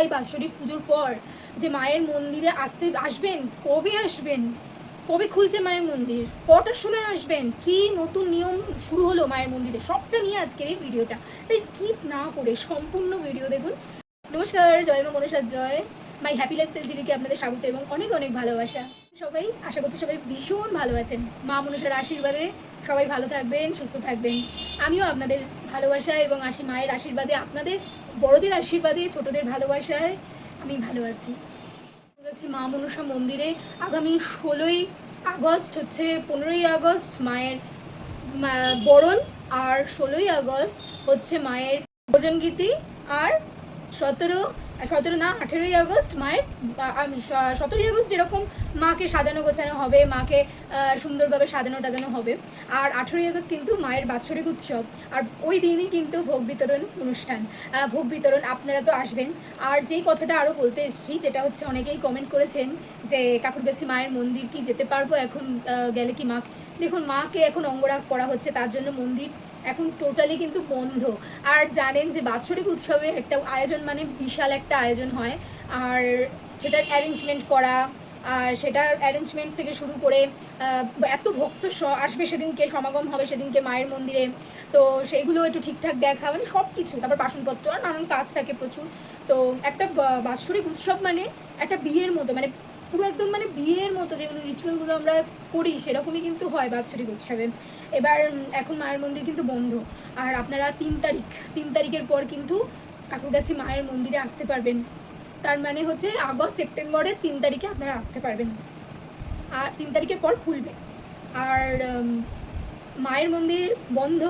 এই বাৎসরিক পুজোর পর যে মায়ের মন্দিরে আসবেন, কবে আসবেন, কবে খুলছে মায়ের মন্দির, কটার সময় আসবেন, কি নতুন নিয়ম শুরু হলো মায়ের মন্দিরে, সবটা নিয়ে আজকের এই ভিডিওটা। তাই স্কিপ না করে সম্পূর্ণ ভিডিও দেখুন। নমস্কার, জয় মা মনসার জয়। মাই হ্যাপি লাইফস্টাইল ঝিলিকে আপনাদের স্বাগত এবং অনেক অনেক ভালোবাসা। সবাই আশা করছি সবাই ভীষণ ভালো আছেন। মা মনসার আশীর্বাদে সবাই ভালো থাকবেন, সুস্থ থাকবেন। আমিও আপনাদের ভালোবাসা এবং মায়ের আশীর্বাদে, আপনাদের বড়দের আশীর্বাদে, ছোটদের ভালোবাসায় আমি ভালো আছি। মা মনসা মন্দিরে আগামী 16ই আগস্ট হচ্ছে 15ই আগস্ট মায়ের বরণ, আর 16ই আগস্ট হচ্ছে মায়ের ভোজন গীতি, আর 18ই আগস্ট মায়ের 17ই আগস্ট যেরকম মাকে সাজানো গোছানো হবে, মাকে সুন্দরভাবে সাজানো হবে, আর 18ই আগস্ট কিন্তু মায়ের বাৎসরিক উৎসব। আর ওই দিনই কিন্তু ভোগ বিতরণ অনুষ্ঠান, ভোগ বিতরণ। আপনারা তো আসবেন। আর যেই কথাটা আরও বলতে এসেছি, যেটা হচ্ছে অনেকেই কমেন্ট করেছেন যে কাকুরগাছি মায়ের মন্দির কি যেতে পারবো এখন গেলে কি মাকে, দেখুন মাকে এখন অঙ্গরাগ করা হচ্ছে, তার জন্য মন্দির এখন টোটালি কিন্তু বন্ধ। আর জানেন যে বাৎসরিক উৎসবে একটা আয়োজন মানে বিশাল একটা আয়োজন হয়, আর সেটার অ্যারেঞ্জমেন্ট করা, সেটার অ্যারেঞ্জমেন্ট থেকে শুরু করে এত ভক্ত আসবে সেদিনকে, সমাগম হবে সেদিনকে মায়ের মন্দিরে, তো সেইগুলো একটু ঠিকঠাক দেখা, মানে সব কিছু, তারপর বাসনপত্র আর নানান কাজ থাকে প্রচুর। তো একটা বাৎসরিক উৎসব মানে একটা বিয়ের মতো, মানে পুরো একদম মানে বিয়ের মতো যেগুলো রিচুয়ালগুলো আমরা করি সেরকমই কিন্তু হয় বাৎসরিক উৎসবে। এবার এখন মায়ের মন্দির কিন্তু বন্ধ, আর আপনারা 3 তারিখের পর কিন্তু কাকুরগাছি মায়ের মন্দিরে আসতে পারবেন। তার মানে হচ্ছে আগস্ট সেপ্টেম্বরের 3 তারিখে আপনারা আসতে পারবেন, আর 3 তারিখের পর খুলবে। আর মায়ের মন্দির বন্ধ,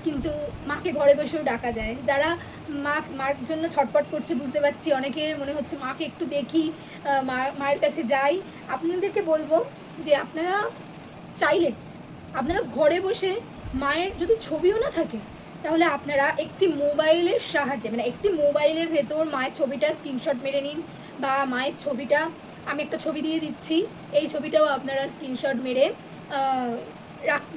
কিন্তু মাকে ঘরে বসেও ডাকা যায়। যারা মার জন্য ছটপট করছে বুঝতে পারছি, অনেকের মনে হচ্ছে মাকে একটু দেখি, মায়ের কাছে যাই। আপনাদেরকে বলবো যে আপনারা চাইলে আপনারা ঘরে বসে, মায়ের যদি ছবিও না থাকে তাহলে আপনারা একটি মোবাইলের সাহায্যে, মানে একটি মোবাইলের ভেতর মায়ের ছবিটা স্ক্রিনশট মেরে নিন, বা মায়ের ছবিটা, আমি একটা ছবি দিয়ে দিচ্ছি, এই ছবিটাও আপনারা স্ক্রিনশট মেরে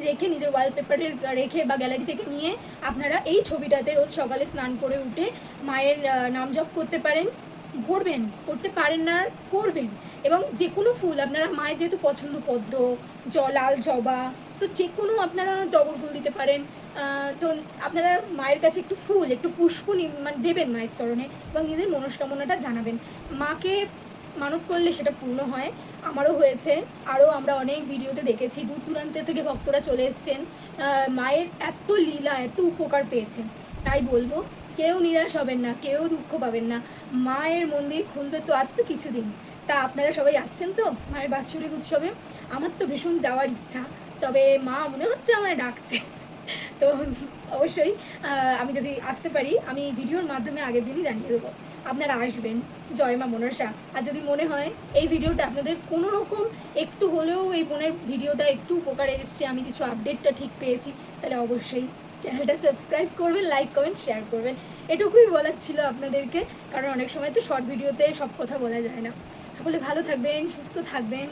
রেখে নিজের ওয়ালপেপারে রেখে বা গ্যালারি থেকে নিয়ে আপনারা এই ছবিটাতে রোজ সকালে স্নান করে উঠে মায়ের নাম জপ করতে পারেন, করবেন, করতে পারেন না করবেন। এবং যে কোনো ফুল আপনারা, মায়ের যেহেতু পছন্দ পদ্ম, লাল জবা, তো যে কোনো আপনারা টগর ফুল দিতে পারেন। তো আপনারা মায়ের কাছে একটু ফুল, একটু পুষ্প মানে দেবেন মায়ের চরণে, এবং নিজের মনস্কামনাটা জানাবেন। মাকে মানত করলে সেটা পূর্ণ হয়। আমারও হয়েছে, আরও আমরা অনেক ভিডিওতে দেখেছি, দূর দূরান্ত থেকে ভক্তরা চলে এসছেন, মায়ের এত লীলা, এত উপকার পেয়েছেন। তাই বলবো কেউ নিরাশ হবেন না, কেউ দুঃখ পাবেন না। মায়ের মন্দির খুলবে তো আর তো কিছুদিন, তা আপনারা সবাই আসছেন তো মায়ের বাৎসরিক উৎসবে? আমার তো ভীষণ যাওয়ার ইচ্ছা, তবে মা মনে হচ্ছে আমায় ডাকছে। তো অবশ্যই আমি যদি আসতে পারি আমি ভিডিওর মাধ্যমে আগের দিনই জানিয়ে দেবো, আপনারা আসবেন। জয় মা মনসা। আর যদি মনে হয় এই ভিডিওটা আপনাদের কোনো রকম একটু হলেও, এই বোনের ভিডিওটা একটু উপকারে এসছে, আমি কিছু আপডেটটা ঠিক পেয়েছি, তাহলে অবশ্যই চ্যানেলটা সাবস্ক্রাইব করবেন, লাইক কমেন্ট শেয়ার করবেন। এটুকুই বলার ছিল আপনাদেরকে, কারণ অনেক সময় তো শর্ট ভিডিওতে সব কথা বলা যায় না। তাহলে ভালো থাকবেন, সুস্থ থাকবেন।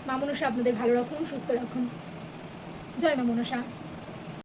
মা মনসা আপনাদের ভালো রাখুন, সুস্থ রাখুন। জয় মা মনসা।